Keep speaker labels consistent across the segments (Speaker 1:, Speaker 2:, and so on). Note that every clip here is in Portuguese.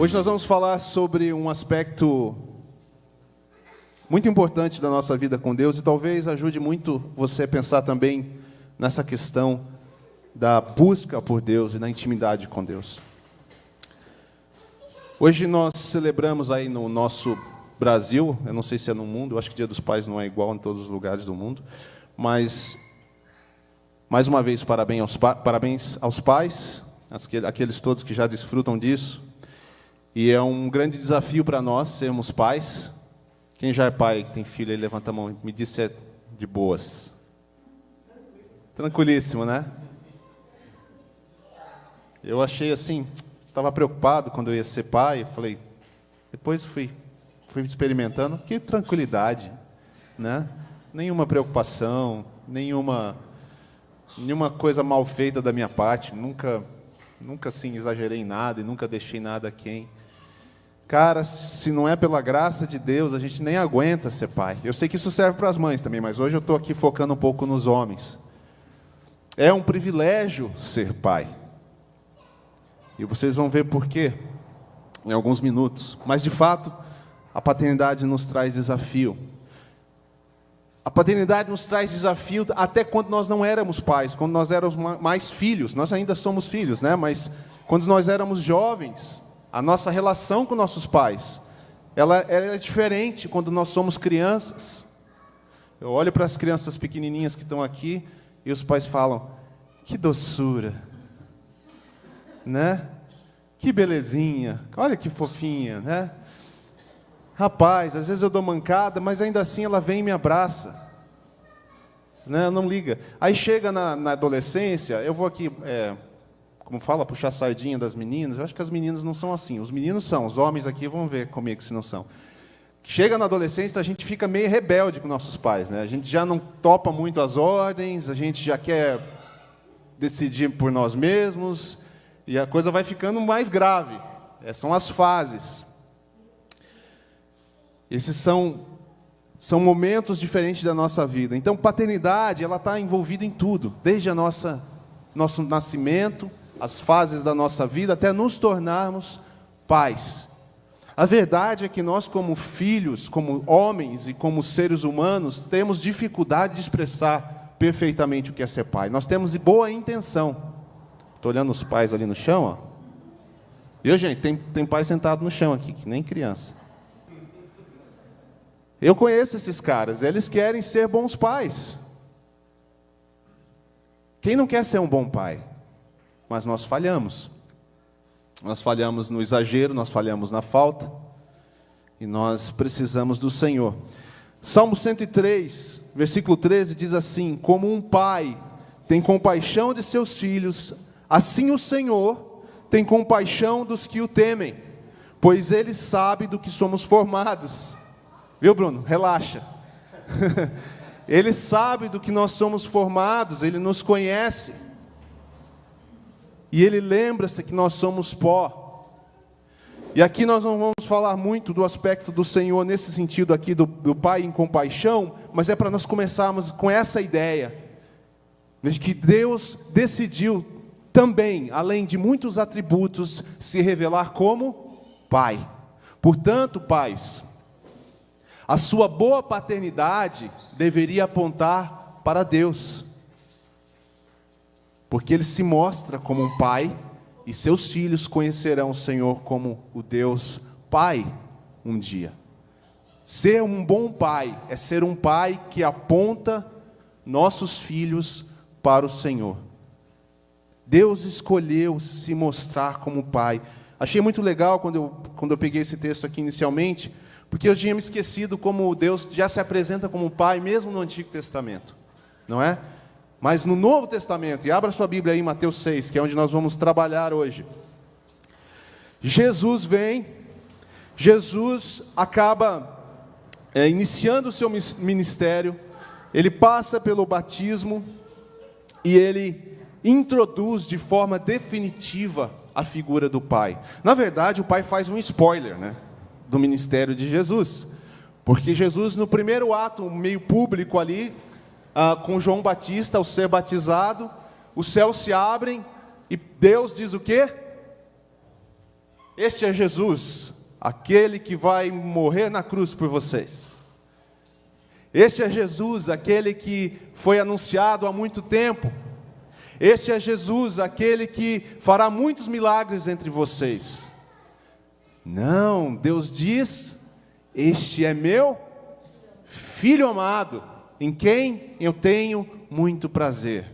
Speaker 1: Hoje nós vamos falar sobre um aspecto muito importante da nossa vida com Deus e talvez ajude muito você a pensar também nessa questão da busca por Deus e da intimidade com Deus. Hoje nós celebramos aí no nosso Brasil, eu não sei se é no mundo, eu acho que Dia dos Pais não é igual em todos os lugares do mundo, mas mais uma vez parabéns aos pais, aqueles todos que já desfrutam disso. E é um grande desafio para nós sermos pais. Quem já é pai, que tem filho aí, levanta a mão e me diz se é de boas. Tranquilíssimo, né? Eu achei assim, estava preocupado quando eu ia ser pai, falei, depois fui experimentando, que tranquilidade, né? Nenhuma preocupação, nenhuma coisa mal feita da minha parte, nunca assim exagerei em nada e nunca deixei nada a quem. Cara, se não é pela graça de Deus, a gente nem aguenta ser pai. Eu sei que isso serve para as mães também, mas hoje eu estou aqui focando um pouco nos homens. É um privilégio ser pai. E vocês vão ver por quê em alguns minutos. Mas, de fato, a paternidade nos traz desafio. A paternidade nos traz desafio até quando nós não éramos pais, quando nós éramos mais filhos. Nós ainda somos filhos, né? Mas quando nós éramos jovens, a nossa relação com nossos pais, ela é diferente quando nós somos crianças. Eu olho para as crianças pequenininhas que estão aqui e os pais falam, que doçura, né? Que belezinha, olha que fofinha, né? Rapaz, às vezes eu dou mancada, mas ainda assim ela vem e me abraça. Não liga. Aí chega na adolescência, eu vou aqui, como fala, puxar a sardinha das meninas. Eu acho que as meninas não são assim. Os meninos são, os homens aqui vão ver comigo se não são. Chega na adolescência, a gente fica meio rebelde com nossos pais, né? A gente já não topa muito as ordens, a gente já quer decidir por nós mesmos, e a coisa vai ficando mais grave. São as fases. Esses são momentos diferentes da nossa vida. Então, paternidade, ela está envolvida em tudo, desde nosso nascimento, as fases da nossa vida, até nos tornarmos pais. A verdade é que nós, como filhos, como homens e como seres humanos, temos dificuldade de expressar perfeitamente o que é ser pai. Nós temos boa intenção. Estou olhando os pais ali no chão, ó. Viu, gente? Tem pai sentado no chão aqui, que nem criança. Eu conheço esses caras, eles querem ser bons pais. Quem não quer ser um bom pai? Mas nós falhamos. Nós falhamos no exagero, nós falhamos na falta. E nós precisamos do Senhor. Salmo 103, versículo 13, diz assim, como um pai tem compaixão de seus filhos, assim o Senhor tem compaixão dos que o temem, pois Ele sabe do que somos formados. Viu, Bruno? Relaxa. Ele sabe do que nós somos formados, Ele nos conhece. E Ele lembra-se que nós somos pó. E aqui nós não vamos falar muito do aspecto do Senhor, nesse sentido aqui, do Pai em compaixão, mas é para nós começarmos com essa ideia, de que Deus decidiu também, além de muitos atributos, se revelar como Pai. Portanto, pais, a sua boa paternidade deveria apontar para Deus, porque Ele se mostra como um pai, e seus filhos conhecerão o Senhor como o Deus Pai um dia. Ser um bom pai é ser um pai que aponta nossos filhos para o Senhor. Deus escolheu se mostrar como pai. Achei muito legal quando eu peguei esse texto aqui inicialmente, porque eu tinha me esquecido como Deus já se apresenta como pai, mesmo no Antigo Testamento, não é? Mas no Novo Testamento, e abra sua Bíblia aí em Mateus 6, que é onde nós vamos trabalhar hoje. Jesus vem, Jesus acaba iniciando o seu ministério, ele passa pelo batismo, e ele introduz de forma definitiva a figura do Pai. Na verdade, o Pai faz um spoiler, né, do ministério de Jesus, porque Jesus, no primeiro ato, meio público ali, com João Batista, ao ser batizado, os céus se abrem, e Deus diz o quê? Este é Jesus, aquele que vai morrer na cruz por vocês. Este é Jesus, aquele que foi anunciado há muito tempo. Este é Jesus, aquele que fará muitos milagres entre vocês. Não, Deus diz: este é meu Filho amado, em quem eu tenho muito prazer.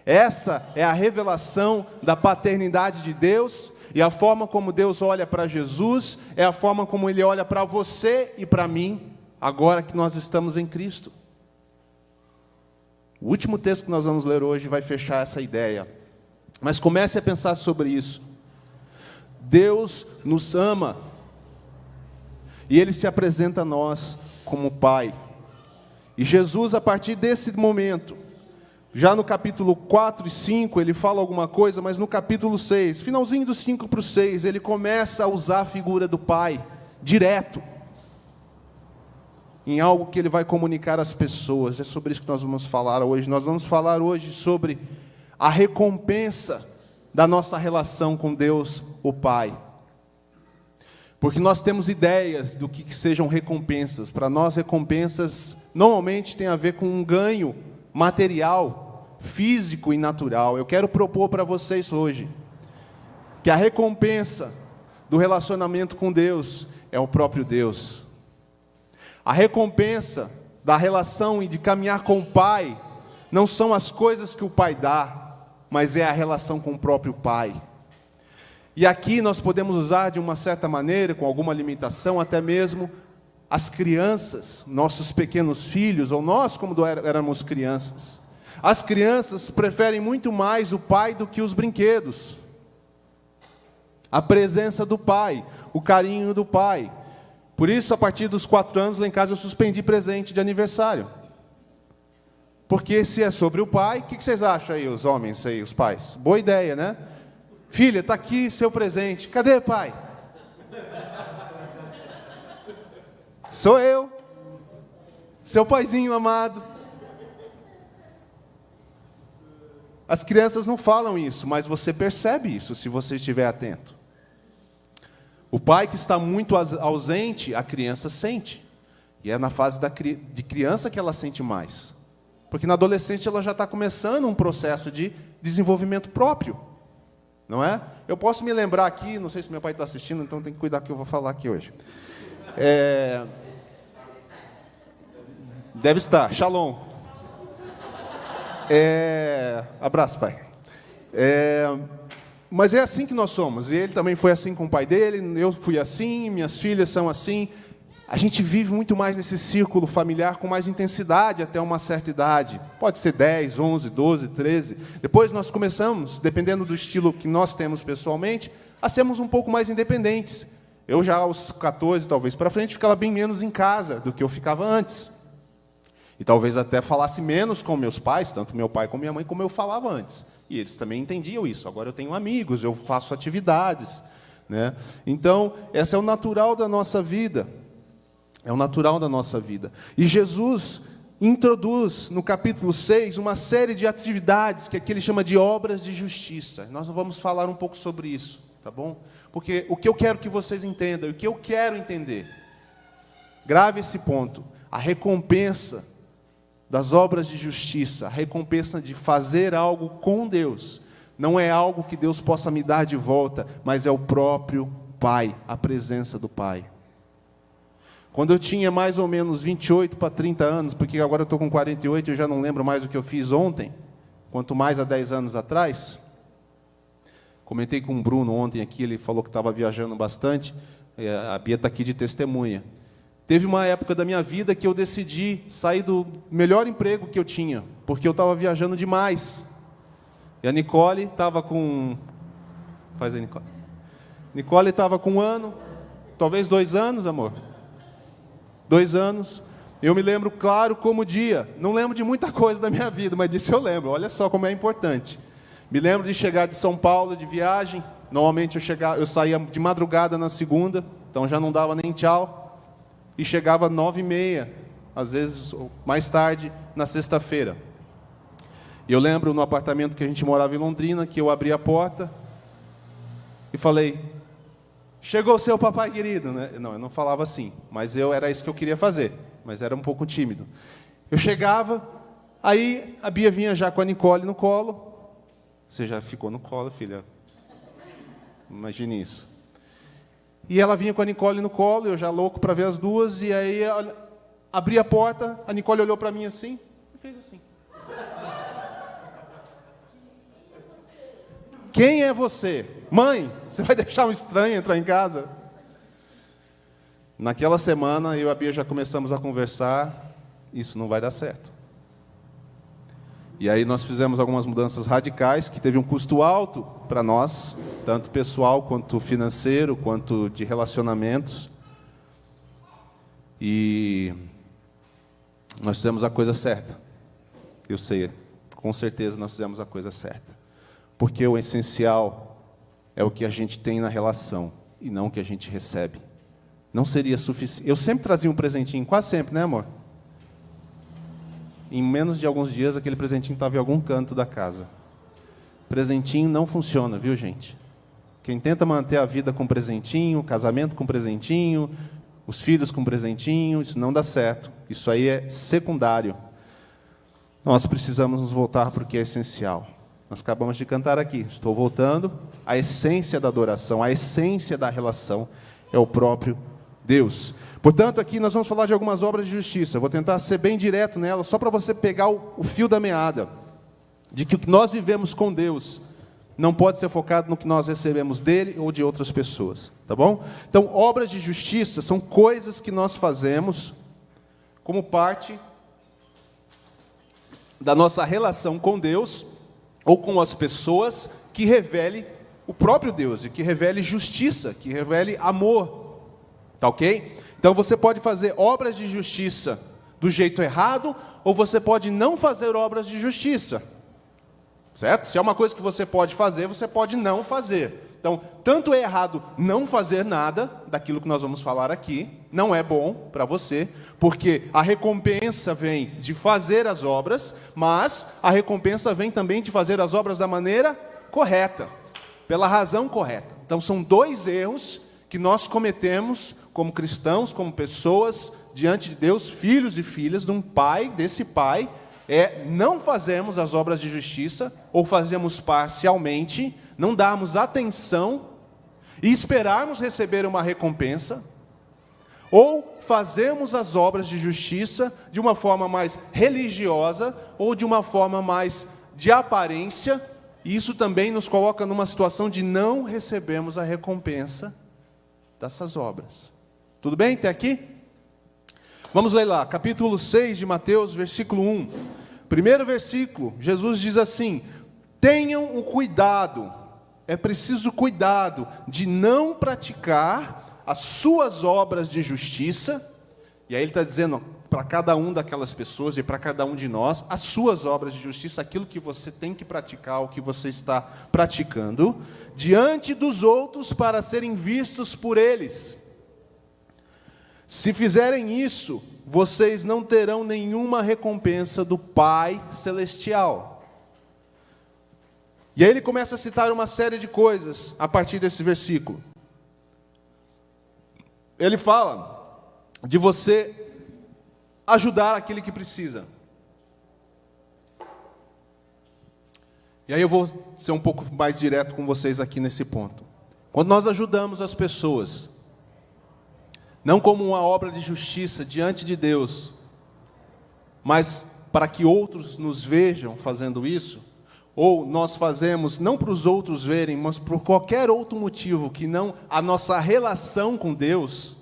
Speaker 1: Essa é a revelação da paternidade de Deus, e a forma como Deus olha para Jesus, é a forma como Ele olha para você e para mim, agora que nós estamos em Cristo. O último texto que nós vamos ler hoje vai fechar essa ideia. Mas comece a pensar sobre isso. Deus nos ama, e Ele se apresenta a nós como Pai. E Jesus, a partir desse momento, já no capítulo 4 e 5, ele fala alguma coisa, mas no capítulo 6, finalzinho do 5 para o 6, ele começa a usar a figura do Pai, direto, em algo que ele vai comunicar às pessoas. É sobre isso que nós vamos falar hoje. Nós vamos falar hoje sobre a recompensa da nossa relação com Deus, o Pai. Porque nós temos ideias do que sejam recompensas. Para nós, recompensas normalmente tem a ver com um ganho material, físico e natural. Eu quero propor para vocês hoje que a recompensa do relacionamento com Deus é o próprio Deus. A recompensa da relação e de caminhar com o Pai não são as coisas que o Pai dá, mas é a relação com o próprio Pai. E aqui nós podemos usar de uma certa maneira, com alguma limitação, até mesmo as crianças, nossos pequenos filhos, ou nós como éramos crianças. As crianças preferem muito mais o pai do que os brinquedos. A presença do pai, o carinho do pai. Por isso, a partir dos 4 anos, lá em casa eu suspendi presente de aniversário. Porque se é sobre o pai, o que vocês acham aí, os homens aí, os pais? Boa ideia, né? Filha, está aqui seu presente. Cadê, pai? Sou eu, seu paizinho amado. As crianças não falam isso, mas você percebe isso, se você estiver atento. O pai que está muito ausente, a criança sente. E é na fase de criança que ela sente mais. Porque na adolescente ela já está começando um processo de desenvolvimento próprio. Não é? Eu posso me lembrar aqui, não sei se meu pai está assistindo, então tem que cuidar que eu vou falar aqui hoje. Deve estar, shalom. Abraço, pai. Mas é assim que nós somos, e ele também foi assim com o pai dele, eu fui assim, minhas filhas são assim. A gente vive muito mais nesse círculo familiar com mais intensidade até uma certa idade. Pode ser 10, 11, 12, 13. Depois nós começamos, dependendo do estilo que nós temos pessoalmente, a sermos um pouco mais independentes. Eu já aos 14, talvez, para frente, ficava bem menos em casa do que eu ficava antes. E talvez até falasse menos com meus pais, tanto meu pai como minha mãe, como eu falava antes. E eles também entendiam isso. Agora eu tenho amigos, eu faço atividades, né? Então, esse é o natural da nossa vida. É o natural da nossa vida. E Jesus introduz, no capítulo 6, uma série de atividades que aqui ele chama de obras de justiça. Nós vamos falar um pouco sobre isso, tá bom? Porque o que eu quero que vocês entendam, o que eu quero entender, grave esse ponto, a recompensa das obras de justiça, a recompensa de fazer algo com Deus, não é algo que Deus possa me dar de volta, mas é o próprio Pai, a presença do Pai. Quando eu tinha mais ou menos 28 para 30 anos, porque agora eu estou com 48, eu já não lembro mais o que eu fiz ontem, quanto mais há 10 anos atrás. Comentei com o Bruno ontem aqui, ele falou que estava viajando bastante, a Bia está aqui de testemunha. Teve uma época da minha vida que eu decidi sair do melhor emprego que eu tinha, porque eu estava viajando demais. E a Nicole estava com... Faz aí, Nicole. Nicole estava com 1 ano, talvez 2 anos, amor. 2 anos, eu me lembro claro como dia, não lembro de muita coisa da minha vida, mas disso eu lembro, olha só como é importante. Me lembro de chegar de São Paulo, de viagem, normalmente eu saía de madrugada na segunda, então já não dava nem tchau, e chegava 9h30, às vezes mais tarde, na sexta-feira. E eu lembro no apartamento que a gente morava em Londrina, que eu abri a porta e falei, chegou o seu papai querido, né? Não, eu não falava assim, mas era isso que eu queria fazer, mas era um pouco tímido. Eu chegava, aí a Bia vinha já com a Nicole no colo. Você já ficou no colo, filha? Imagine isso. E ela vinha com a Nicole no colo, eu já louco para ver as duas, e aí abri a porta, a Nicole olhou para mim assim, e fez assim. Quem é você? Mãe, você vai deixar um estranho entrar em casa? Naquela semana, eu e a Bia já começamos a conversar, isso não vai dar certo. E aí nós fizemos algumas mudanças radicais, que teve um custo alto para nós, tanto pessoal, quanto financeiro, quanto de relacionamentos. E nós fizemos a coisa certa. Eu sei, com certeza nós fizemos a coisa certa. Porque o essencial é o que a gente tem na relação, e não o que a gente recebe. Não seria suficiente. Eu sempre trazia um presentinho, quase sempre, né, amor? Em menos de alguns dias, aquele presentinho estava em algum canto da casa. Presentinho não funciona, viu, gente? Quem tenta manter a vida com presentinho, o casamento com presentinho, os filhos com presentinho, isso não dá certo. Isso aí é secundário. Nós precisamos nos voltar para o que é essencial. Nós acabamos de cantar aqui. Estou voltando. A essência da adoração, a essência da relação é o próprio Deus. Portanto, aqui nós vamos falar de algumas obras de justiça. Eu vou tentar ser bem direto nelas, só para você pegar o fio da meada. De que o que nós vivemos com Deus não pode ser focado no que nós recebemos dele ou de outras pessoas. Tá bom? Então, obras de justiça são coisas que nós fazemos como parte da nossa relação com Deus ou com as pessoas que revele o próprio Deus, e que revele justiça, que revele amor. Tá ok? Então você pode fazer obras de justiça do jeito errado, ou você pode não fazer obras de justiça. Certo? Se é uma coisa que você pode fazer, você pode não fazer. Então, tanto é errado não fazer nada daquilo que nós vamos falar aqui, não é bom para você, porque a recompensa vem de fazer as obras, mas a recompensa vem também de fazer as obras da maneira correta, pela razão correta. Então, são dois erros que nós cometemos como cristãos, como pessoas, diante de Deus, filhos e filhas de um pai, desse pai, não fazermos as obras de justiça, ou fazemos parcialmente, não darmos atenção e esperarmos receber uma recompensa, ou fazemos as obras de justiça de uma forma mais religiosa, ou de uma forma mais de aparência, e isso também nos coloca numa situação de não recebermos a recompensa dessas obras. Tudo bem até aqui? Vamos ler lá, capítulo 6 de Mateus, versículo 1. Primeiro versículo, Jesus diz assim: tenham o cuidado, é preciso cuidado de não praticar as suas obras de justiça. E aí ele está dizendo para cada um daquelas pessoas e para cada um de nós, as suas obras de justiça, aquilo que você tem que praticar, o que você está praticando, diante dos outros para serem vistos por eles. Se fizerem isso, vocês não terão nenhuma recompensa do Pai Celestial. E aí ele começa a citar uma série de coisas a partir desse versículo. Ele fala de você ajudar aquele que precisa. E aí eu vou ser um pouco mais direto com vocês aqui nesse ponto. Quando nós ajudamos as pessoas, não como uma obra de justiça diante de Deus, mas para que outros nos vejam fazendo isso, ou nós fazemos não para os outros verem, mas por qualquer outro motivo que não a nossa relação com Deus,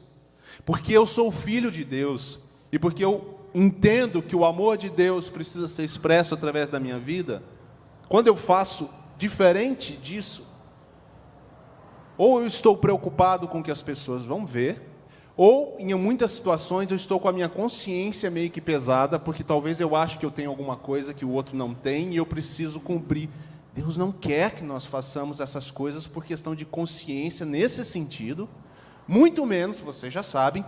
Speaker 1: porque eu sou filho de Deus, e porque eu entendo que o amor de Deus precisa ser expresso através da minha vida, quando eu faço diferente disso, ou eu estou preocupado com o que as pessoas vão ver, ou, em muitas situações, eu estou com a minha consciência meio que pesada, porque talvez eu ache que eu tenho alguma coisa que o outro não tem, e eu preciso cumprir. Deus não quer que nós façamos essas coisas por questão de consciência, nesse sentido, muito menos, vocês já sabem,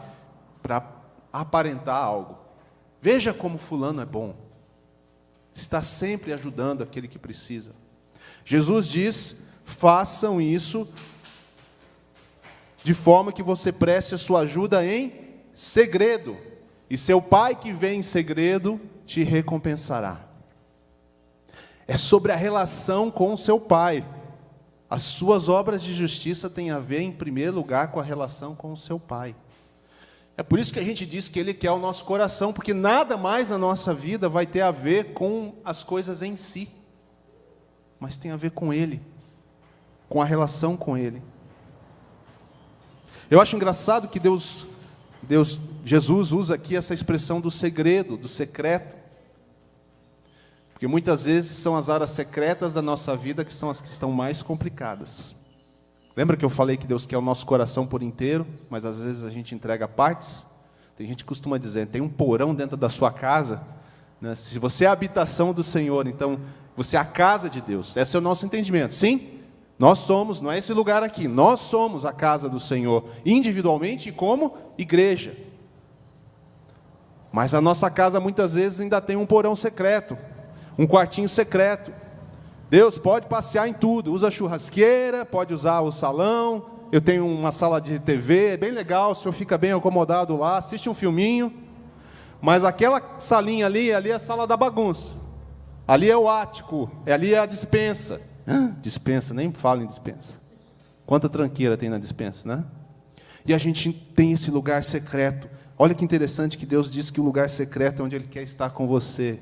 Speaker 1: para aparentar algo. Veja como fulano é bom. Está sempre ajudando aquele que precisa. Jesus diz, façam isso de forma que você preste a sua ajuda em segredo, e seu Pai que vê em segredo te recompensará. É sobre a relação com o seu Pai. As suas obras de justiça têm a ver, em primeiro lugar, com a relação com o seu Pai. É por isso que a gente diz que Ele quer o nosso coração, porque nada mais na nossa vida vai ter a ver com as coisas em si, mas tem a ver com Ele, com a relação com Ele. Eu acho engraçado que Jesus usa aqui essa expressão do segredo, do secreto, porque muitas vezes são as áreas secretas da nossa vida que são as que estão mais complicadas. Lembra que eu falei que Deus quer o nosso coração por inteiro, mas às vezes a gente entrega partes? Tem gente que costuma dizer, tem um porão dentro da sua casa, né? Se você é a habitação do Senhor, então você é a casa de Deus. Esse é o nosso entendimento. Sim, nós somos, não é esse lugar aqui, nós somos a casa do Senhor, individualmente e como igreja. Mas a nossa casa muitas vezes ainda tem um porão secreto, um quartinho secreto. Deus pode passear em tudo, usa a churrasqueira, pode usar o salão, eu tenho uma sala de TV, é bem legal, o senhor fica bem acomodado lá, assiste um filminho, mas aquela salinha ali é a sala da bagunça, ali é o ático, ali é a despensa. Despensa, nem fala em despensa. Quanta tranqueira tem na despensa, né? E a gente tem esse lugar secreto. Olha que interessante que Deus diz que o lugar secreto é onde Ele quer estar com você.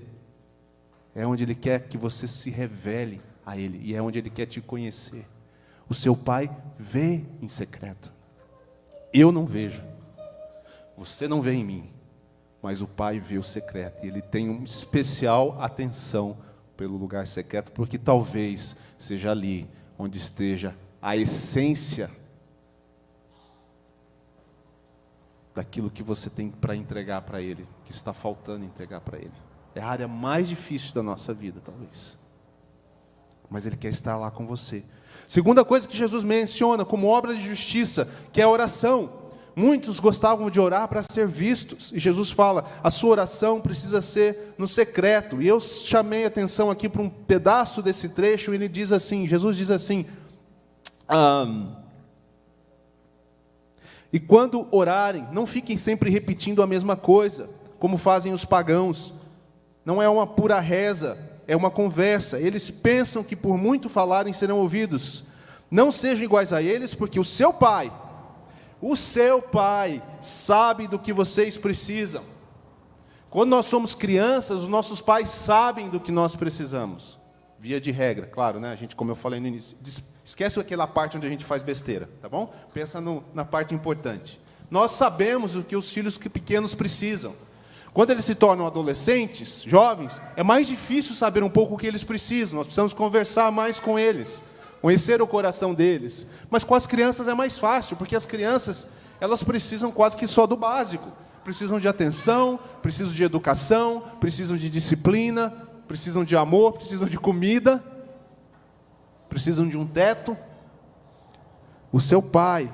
Speaker 1: É onde Ele quer que você se revele a Ele. E é onde Ele quer te conhecer. O seu Pai vê em secreto. Eu não vejo. Você não vê em mim. Mas o Pai vê o secreto. E Ele tem uma especial atenção pelo lugar secreto. Porque talvez seja ali onde esteja a essência daquilo que você tem para entregar para Ele. Que está faltando entregar para Ele. É a área mais difícil da nossa vida, talvez. Mas Ele quer estar lá com você. Segunda coisa que Jesus menciona como obra de justiça, que é a oração. Muitos gostavam de orar para ser vistos. E Jesus fala, a sua oração precisa ser no secreto. E eu chamei a atenção aqui para um pedaço desse trecho, e ele diz assim, Jesus diz assim, e quando orarem, não fiquem sempre repetindo a mesma coisa, como fazem os pagãos. Não é uma pura reza, é uma conversa. Eles pensam que por muito falarem serão ouvidos. Não sejam iguais a eles, porque o seu Pai sabe do que vocês precisam. Quando nós somos crianças, os nossos pais sabem do que nós precisamos. Via de regra, claro, né? A gente, como eu falei no início, esquece aquela parte onde a gente faz besteira, tá bom? Pensa na parte importante. Nós sabemos o que os filhos pequenos precisam. Quando eles se tornam adolescentes, jovens, é mais difícil saber um pouco o que eles precisam. Nós precisamos conversar mais com eles, conhecer o coração deles. Mas com as crianças é mais fácil, porque as crianças, elas precisam quase que só do básico. Precisam de atenção, precisam de educação, precisam de disciplina, precisam de amor, precisam de comida, precisam de um teto. O seu Pai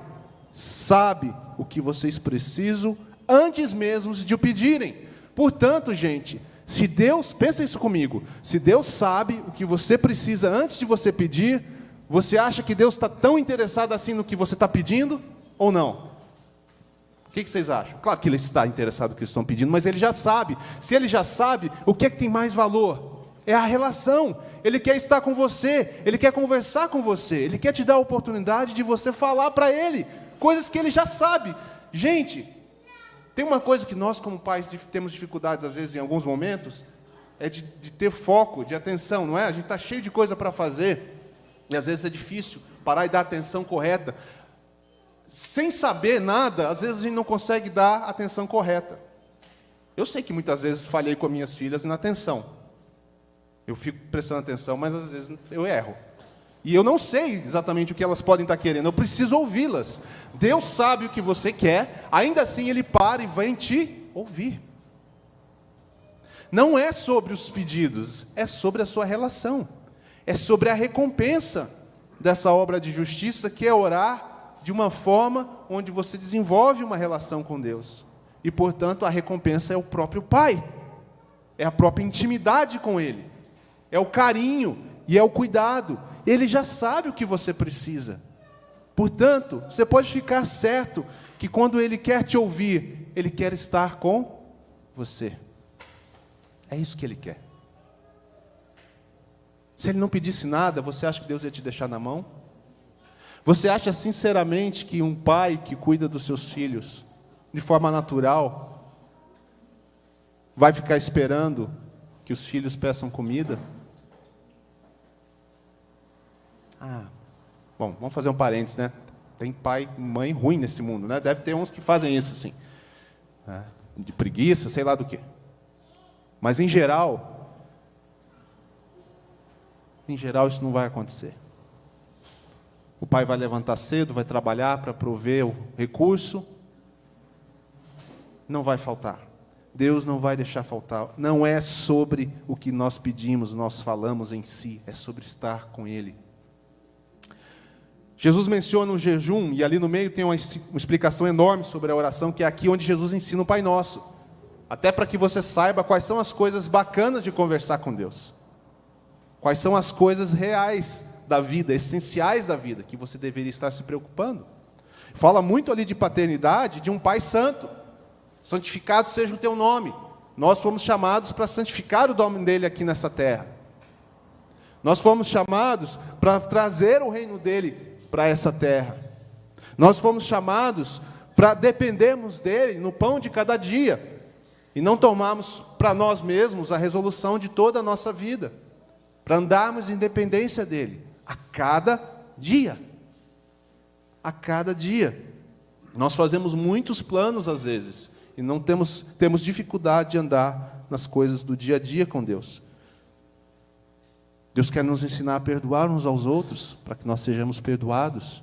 Speaker 1: sabe o que vocês precisam antes mesmo de o pedirem. Portanto, gente, se Deus, pensa isso comigo, se Deus sabe o que você precisa antes de você pedir, você acha que Deus está tão interessado assim no que você está pedindo, ou não? O que vocês acham? Claro que Ele está interessado no que eles estão pedindo, mas Ele já sabe. Se Ele já sabe, o que é que tem mais valor? É a relação. Ele quer estar com você, Ele quer conversar com você, Ele quer te dar a oportunidade de você falar para Ele, coisas que Ele já sabe. Gente, tem uma coisa que nós como pais temos dificuldades às vezes em alguns momentos, é de ter foco, de atenção, não é? A gente está cheio de coisa para fazer, e às vezes é difícil parar e dar a atenção correta. Sem saber nada, às vezes a gente não consegue dar a atenção correta. Eu sei que muitas vezes falhei com minhas filhas na atenção. Eu fico prestando atenção, mas às vezes eu erro. E eu não sei exatamente o que elas podem estar querendo, eu preciso ouvi-las. Deus sabe o que você quer, ainda assim Ele para e vem te ouvir. Não é sobre os pedidos, é sobre a sua relação. É sobre a recompensa dessa obra de justiça, que é orar de uma forma onde você desenvolve uma relação com Deus. E, portanto, a recompensa é o próprio Pai. É a própria intimidade com Ele. É o carinho e é o cuidado. Ele já sabe o que você precisa. Portanto, você pode ficar certo que quando Ele quer te ouvir, Ele quer estar com você. É isso que Ele quer. Se Ele não pedisse nada, você acha que Deus ia te deixar na mão? Você acha sinceramente que um pai que cuida dos seus filhos, de forma natural, vai ficar esperando que os filhos peçam comida? Bom, vamos fazer um parênteses, né? Tem pai e mãe ruim nesse mundo, né? Deve ter uns que fazem isso, assim. De preguiça, sei lá do quê. Mas, em geral, isso não vai acontecer. O pai vai levantar cedo, vai trabalhar para prover o recurso. Não vai faltar. Deus não vai deixar faltar. Não é sobre o que nós pedimos, nós falamos em si. É sobre estar com Ele. Jesus menciona o jejum, e ali no meio tem uma explicação enorme sobre a oração, que é aqui onde Jesus ensina o Pai Nosso. Até para que você saiba quais são as coisas bacanas de conversar com Deus. Quais são as coisas reais da vida, essenciais da vida, que você deveria estar se preocupando. Fala muito ali de paternidade, de um Pai Santo. Santificado seja o teu nome. Nós fomos chamados para santificar o nome dele aqui nessa terra. Nós fomos chamados para trazer o reino dele para essa terra. Nós fomos chamados para dependermos dele no pão de cada dia. E não tomarmos para nós mesmos a resolução de toda a nossa vida. Para andarmos em dependência dele. A cada dia. A cada dia. Nós fazemos muitos planos às vezes. E não temos dificuldade de andar nas coisas do dia a dia com Deus. Deus quer nos ensinar a perdoar uns aos outros, para que nós sejamos perdoados.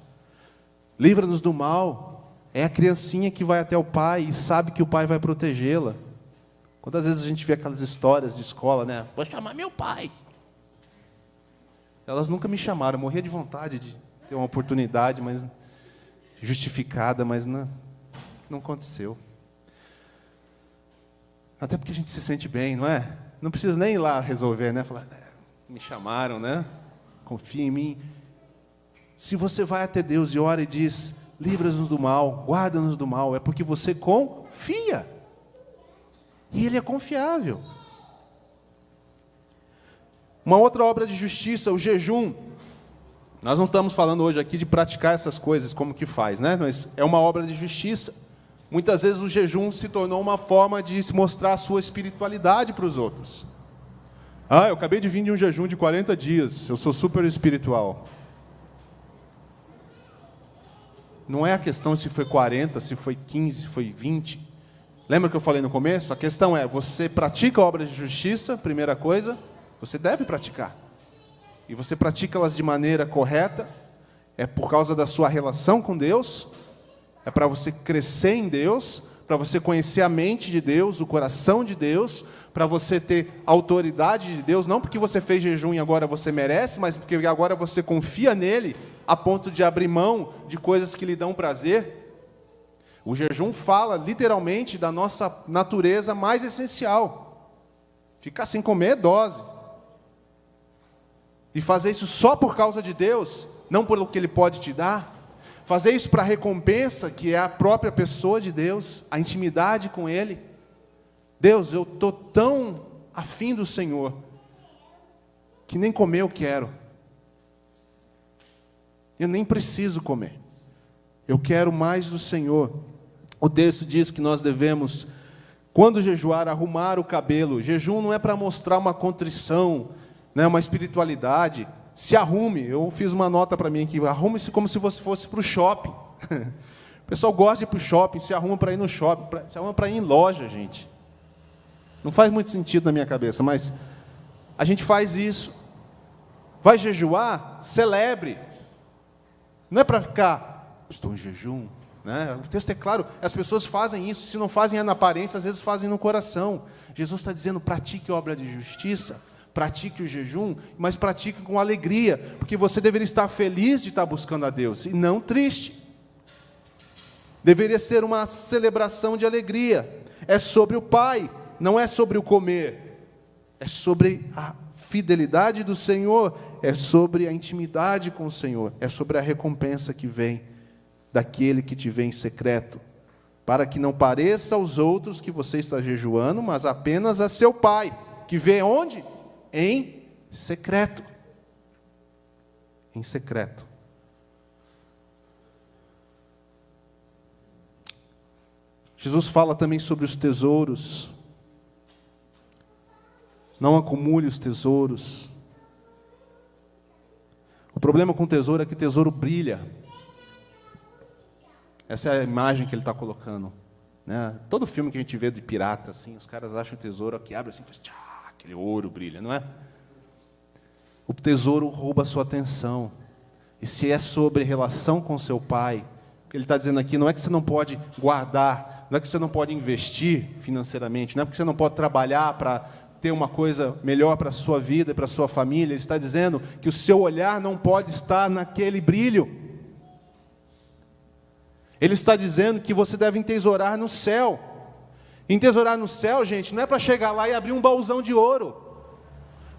Speaker 1: Livra-nos do mal. É a criancinha que vai até o pai e sabe que o pai vai protegê-la. Quantas vezes a gente vê aquelas histórias de escola, né? Vou chamar meu pai. Elas nunca me chamaram, eu morria de vontade de ter uma oportunidade, mas justificada, mas não aconteceu. Até porque a gente se sente bem, não é? Não precisa nem ir lá resolver, né? Falar, me chamaram, né? Confia em mim. Se você vai até Deus e ora e diz, livra-nos do mal, guarda-nos do mal, é porque você confia. E Ele é confiável. Uma outra obra de justiça, o jejum. Nós não estamos falando hoje aqui de praticar essas coisas, como que faz, né? Mas é uma obra de justiça. Muitas vezes o jejum se tornou uma forma de se mostrar a sua espiritualidade para os outros. Eu acabei de vir de um jejum de 40 dias, eu sou super espiritual. Não é a questão se foi 40, se foi 15, se foi 20. Lembra que eu falei no começo? A questão é, você pratica obras de justiça, primeira coisa, você deve praticar. E você pratica-las de maneira correta, é por causa da sua relação com Deus, é para você crescer em Deus, para você conhecer a mente de Deus, o coração de Deus, para você ter autoridade de Deus, não porque você fez jejum e agora você merece, mas porque agora você confia nele, a ponto de abrir mão de coisas que lhe dão prazer. O jejum fala literalmente da nossa natureza mais essencial. Ficar sem comer é dose. E fazer isso só por causa de Deus, não pelo que Ele pode te dar. Fazer isso para a recompensa, que é a própria pessoa de Deus, a intimidade com Ele. Deus, eu estou tão afim do Senhor, que nem comer eu quero. Eu nem preciso comer. Eu quero mais do Senhor. O texto diz que nós devemos, quando jejuar, arrumar o cabelo. Jejum não é para mostrar uma contrição, né, uma espiritualidade. Se arrume. Eu fiz uma nota para mim aqui. Arrume-se como se você fosse para o shopping. O pessoal gosta de ir para o shopping, se arruma para ir no shopping, se arruma para ir em loja, gente. Não faz muito sentido na minha cabeça, mas a gente faz isso. Vai jejuar? Celebre. Não é para ficar, estou em jejum. Né? O texto é claro, as pessoas fazem isso, se não fazem é na aparência, às vezes fazem no coração. Jesus está dizendo, pratique obra de justiça, pratique o jejum, mas pratique com alegria, porque você deveria estar feliz de estar buscando a Deus, e não triste. Deveria ser uma celebração de alegria. É sobre o Pai, não é sobre o comer, é sobre a fidelidade do Senhor é sobre a intimidade com o Senhor, é sobre a recompensa que vem daquele que te vê em secreto, para que não pareça aos outros que você está jejuando, mas apenas a seu Pai, que vê onde? Em secreto. Em secreto. Jesus fala também sobre os tesouros. Não acumule os tesouros. O problema com o tesouro é que o tesouro brilha. Essa é a imagem que ele está colocando, né? Todo filme que a gente vê de pirata, assim, os caras acham o tesouro que abre assim, faz tchá, aquele ouro brilha, não é? O tesouro rouba a sua atenção. E se é sobre relação com seu pai, o que ele está dizendo aqui não é que você não pode guardar, não é que você não pode investir financeiramente, não é que você não pode trabalhar para ter uma coisa melhor para a sua vida e para a sua família. Ele está dizendo que o seu olhar não pode estar naquele brilho. Ele está dizendo que você deve entesourar no céu. Entesourar no céu, gente, não é para chegar lá e abrir um baúzão de ouro.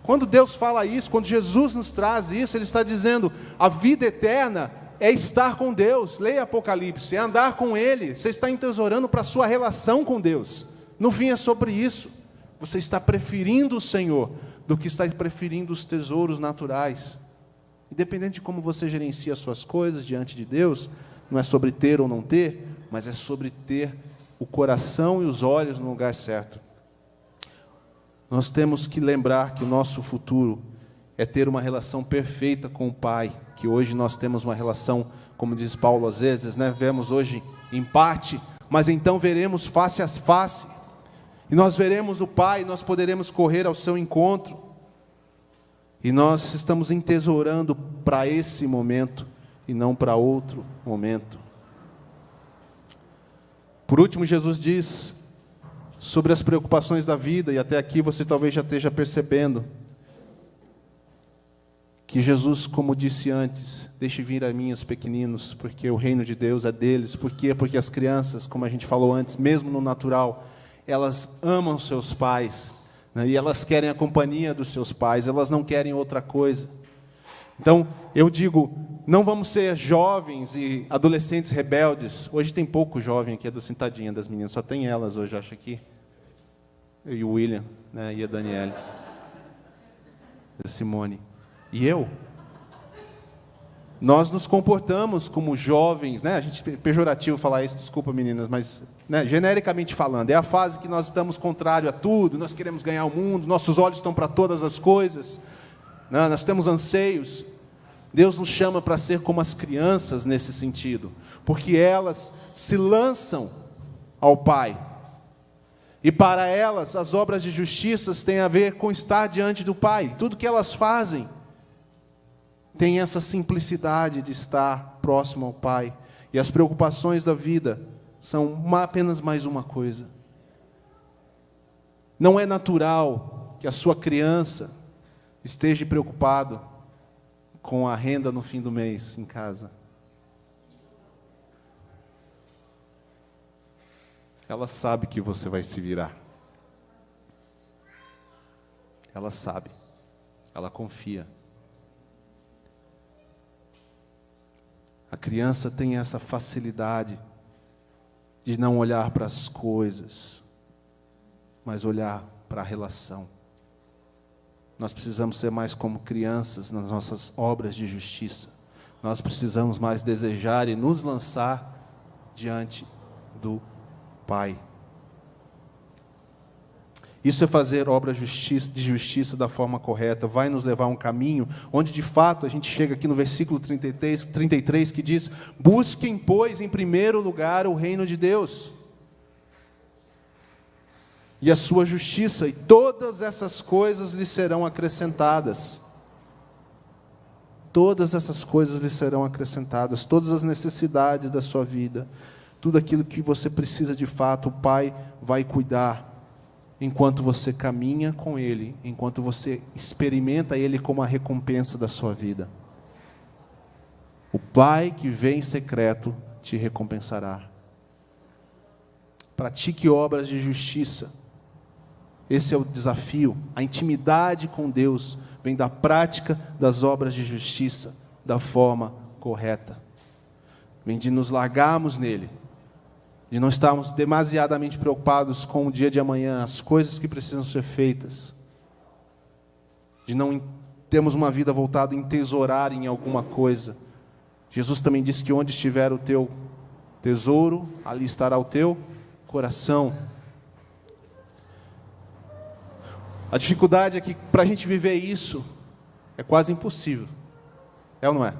Speaker 1: Quando Deus fala isso, quando Jesus nos traz isso, Ele está dizendo, a vida eterna é estar com Deus. Leia Apocalipse, é andar com Ele. Você está entesourando para a sua relação com Deus. No fim é sobre isso. Você está preferindo o Senhor do que está preferindo os tesouros naturais. Independente de como você gerencia as suas coisas diante de Deus, não é sobre ter ou não ter, mas é sobre ter o coração e os olhos no lugar certo. Nós temos que lembrar que o nosso futuro é ter uma relação perfeita com o Pai, que hoje nós temos uma relação, como diz Paulo às vezes, né? Vemos hoje em parte, mas então veremos face a face, e nós veremos o Pai, nós poderemos correr ao seu encontro, e nós estamos entesourando para esse momento, e não para outro momento. Por último, Jesus diz sobre as preocupações da vida, e até aqui você talvez já esteja percebendo, que Jesus, como disse antes, deixe vir a mim os pequeninos, porque o reino de Deus é deles. Por quê? Porque as crianças, como a gente falou antes, mesmo no natural, elas amam seus pais, né? E elas querem a companhia dos seus pais, elas não querem outra coisa. Então, eu digo, não vamos ser jovens e adolescentes rebeldes. Hoje tem pouco jovem aqui, sentadinha das meninas, só tem elas hoje, acho aqui. Eu e o William, né, e a Daniele. A Simone. E eu? Nós nos comportamos como jovens, né? A gente é pejorativo falar isso, desculpa meninas, mas, né, genericamente falando, é a fase que nós estamos contrário a tudo, nós queremos ganhar o mundo, nossos olhos estão para todas as coisas. Não, nós temos anseios. Deus nos chama para ser como as crianças nesse sentido, porque elas se lançam ao Pai, e para elas as obras de justiça têm a ver com estar diante do Pai. Tudo que elas fazem tem essa simplicidade de estar próximo ao Pai, e as preocupações da vida são apenas mais uma coisa. Não é natural que a sua criança esteja preocupado com a renda no fim do mês em casa. Ela sabe que você vai se virar. Ela sabe. Ela confia. A criança tem essa facilidade de não olhar para as coisas, mas olhar para a relação. Nós precisamos ser mais como crianças nas nossas obras de justiça. Nós precisamos mais desejar e nos lançar diante do Pai. Isso é fazer obra de justiça da forma correta. Vai nos levar a um caminho onde, de fato, a gente chega aqui no versículo 33, que diz: busquem, pois, em primeiro lugar o reino de Deus e a sua justiça, e todas essas coisas lhe serão acrescentadas. Todas essas coisas lhe serão acrescentadas, todas as necessidades da sua vida, tudo aquilo que você precisa de fato, o Pai vai cuidar, enquanto você caminha com Ele, enquanto você experimenta Ele como a recompensa da sua vida. O Pai que vem em secreto te recompensará. Pratique obras de justiça. Esse é o desafio. A intimidade com Deus vem da prática das obras de justiça, da forma correta. Vem de nos largarmos nele, de não estarmos demasiadamente preocupados com o dia de amanhã, as coisas que precisam ser feitas, de não termos uma vida voltada em tesourar em alguma coisa. Jesus também disse que onde estiver o teu tesouro, ali estará o teu coração. A dificuldade é que para a gente viver isso é quase impossível. É ou não é?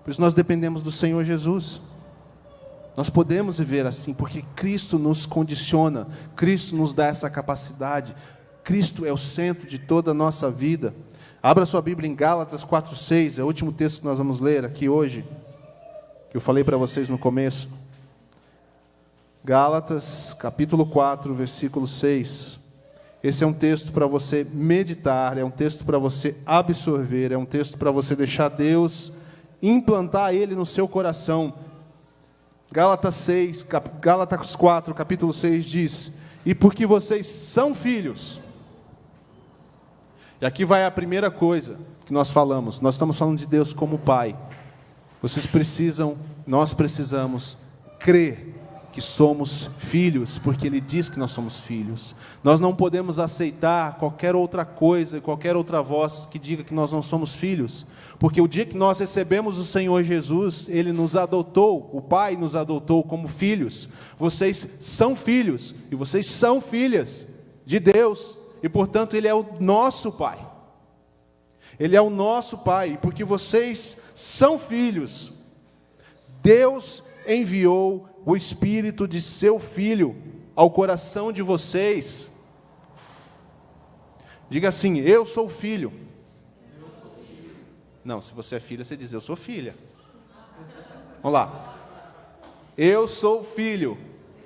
Speaker 1: Por isso nós dependemos do Senhor Jesus. Nós podemos viver assim, porque Cristo nos condiciona, Cristo nos dá essa capacidade. Cristo é o centro de toda a nossa vida. Abra sua Bíblia em Gálatas 4:6, é o último texto que nós vamos ler aqui hoje, que eu falei para vocês no começo. Gálatas, capítulo 4, versículo 6. Esse é um texto para você meditar, é um texto para você absorver, é um texto para você deixar Deus implantar Ele no seu coração. Gálatas 4, capítulo 6 diz: e porque vocês são filhos. E aqui vai a primeira coisa que nós falamos. Nós estamos falando de Deus como Pai. Nós precisamos crer que somos filhos, porque Ele diz que nós somos filhos. Nós não podemos aceitar qualquer outra coisa, qualquer outra voz que diga que nós não somos filhos, porque o dia que nós recebemos o Senhor Jesus, Ele nos adotou, o Pai nos adotou como filhos. Vocês são filhos, e vocês são filhas de Deus, e portanto Ele é o nosso Pai. Ele é o nosso Pai, e porque vocês são filhos, Deus enviou o Espírito de seu Filho ao coração de vocês. Diga assim: eu sou filho. Não, se você é filha, você diz: eu sou filha. Vamos lá. Eu sou filho.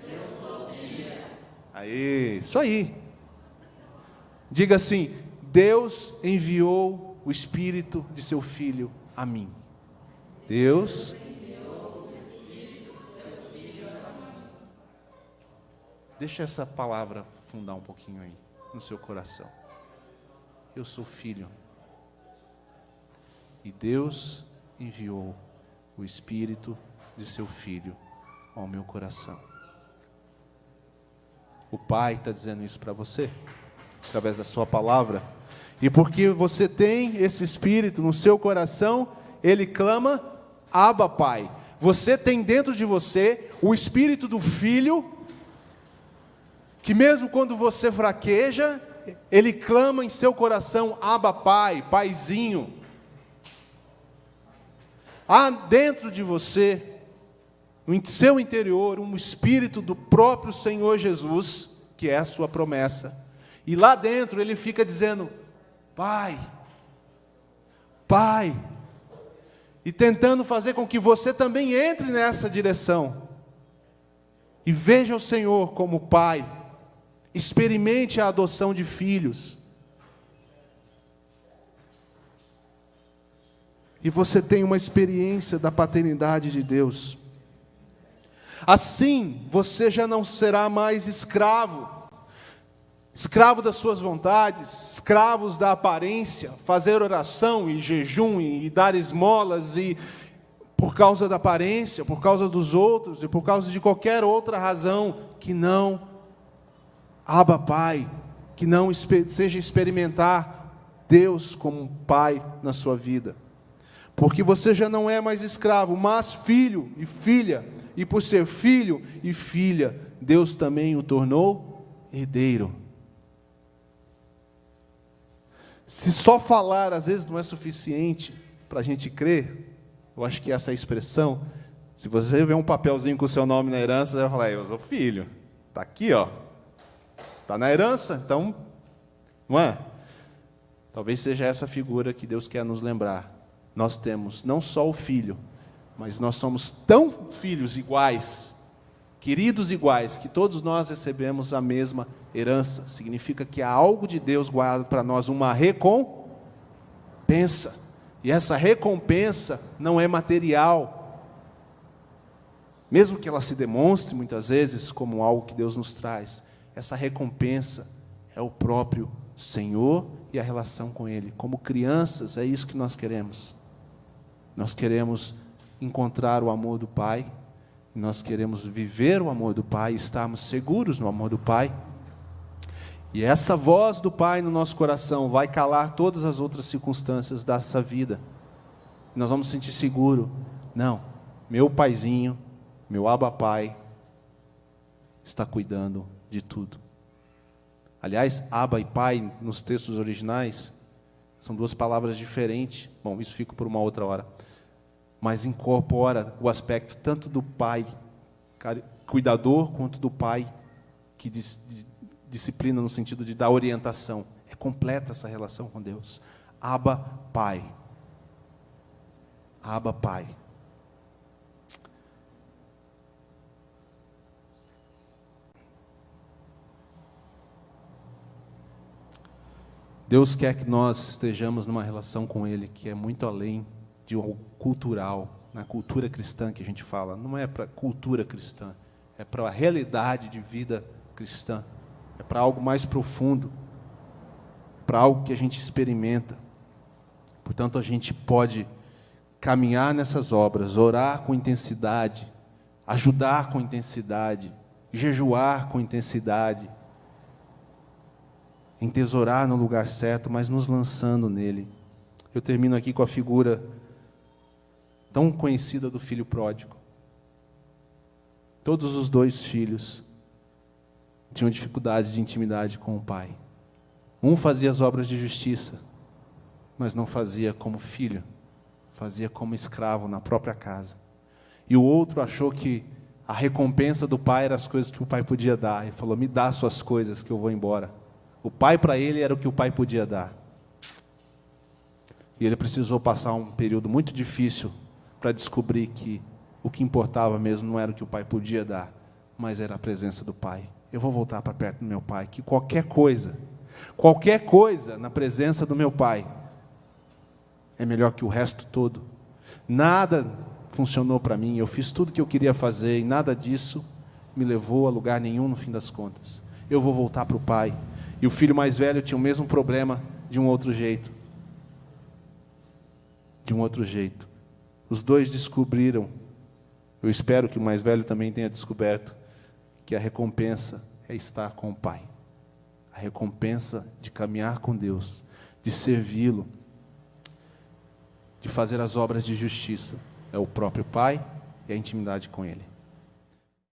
Speaker 1: Eu sou filha. Aí, isso aí. Diga assim: Deus enviou o Espírito de seu Filho a mim. Deus deixa essa palavra fundar um pouquinho aí, no seu coração. Eu sou filho. E Deus enviou o Espírito de seu Filho ao meu coração. O Pai está dizendo isso para você, através da sua palavra. E porque você tem esse Espírito no seu coração, Ele clama: Abba, Pai. Você tem dentro de você o Espírito do Filho, que mesmo quando você fraqueja, Ele clama em seu coração: Abba, Pai, Paizinho. Há dentro de você, no seu interior, um Espírito do próprio Senhor Jesus, que é a sua promessa. E lá dentro Ele fica dizendo: Pai, Pai. E tentando fazer com que você também entre nessa direção. E veja o Senhor como Pai. Experimente a adoção de filhos. E você tem uma experiência da paternidade de Deus. Assim, você já não será mais escravo. Escravo das suas vontades, escravos da aparência, fazer oração e jejum e dar esmolas e por causa da aparência, por causa dos outros e por causa de qualquer outra razão que não Abba, Pai, que não seja experimentar Deus como Pai na sua vida. Porque você já não é mais escravo, mas filho e filha. E por ser filho e filha, Deus também o tornou herdeiro. Se só falar às vezes não é suficiente para a gente crer, eu acho que essa é a expressão. Se você vê um papelzinho com o seu nome na herança, você vai falar: eu sou filho. Está aqui, ó. Está na herança, então, não é? Talvez seja essa figura que Deus quer nos lembrar. Nós temos não só o Filho, mas nós somos tão filhos iguais, queridos iguais, que todos nós recebemos a mesma herança. Significa que há algo de Deus guardado para nós, uma recompensa. E essa recompensa não é material. Mesmo que ela se demonstre muitas vezes como algo que Deus nos traz, essa recompensa é o próprio Senhor e a relação com Ele. Como crianças, é isso que nós queremos. Nós queremos encontrar o amor do Pai, nós queremos viver o amor do Pai, estarmos seguros no amor do Pai. E essa voz do Pai no nosso coração vai calar todas as outras circunstâncias dessa vida. Nós vamos sentir seguro. Não, meu paizinho, meu Abba Pai, está cuidando de tudo. Aliás, Abba e Pai, nos textos originais, são duas palavras diferentes. Bom, isso fica por uma outra hora. Mas incorpora o aspecto tanto do Pai cuidador, quanto do Pai que disciplina no sentido de dar orientação. É completa essa relação com Deus. Abba Pai. Abba Pai. Deus quer que nós estejamos numa relação com Ele que é muito além de algo cultural, na cultura cristã que a gente fala. Não é para cultura cristã, é para a realidade de vida cristã. É para algo mais profundo, para algo que a gente experimenta. Portanto, a gente pode caminhar nessas obras, orar com intensidade, ajudar com intensidade, jejuar com intensidade, entesourar no lugar certo, mas nos lançando nele. Eu termino aqui com a figura tão conhecida do filho pródigo. Todos os dois filhos tinham dificuldades de intimidade com o pai. Um fazia as obras de justiça, mas não fazia como filho, fazia como escravo na própria casa. E o outro achou que a recompensa do pai era as coisas que o pai podia dar. Ele falou: me dá suas coisas que eu vou embora. O pai para ele era o que o pai podia dar. E ele precisou passar um período muito difícil para descobrir que o que importava mesmo não era o que o pai podia dar, mas era a presença do pai. Eu vou voltar para perto do meu pai, que qualquer coisa na presença do meu pai é melhor que o resto todo. Nada funcionou para mim, eu fiz tudo o que eu queria fazer e nada disso me levou a lugar nenhum no fim das contas. Eu vou voltar para o pai. E o filho mais velho tinha o mesmo problema de um outro jeito. De um outro jeito. Os dois descobriram, eu espero que o mais velho também tenha descoberto, que a recompensa é estar com o Pai. A recompensa de caminhar com Deus, de servi-lo, de fazer as obras de justiça, é o próprio Pai e a intimidade com Ele.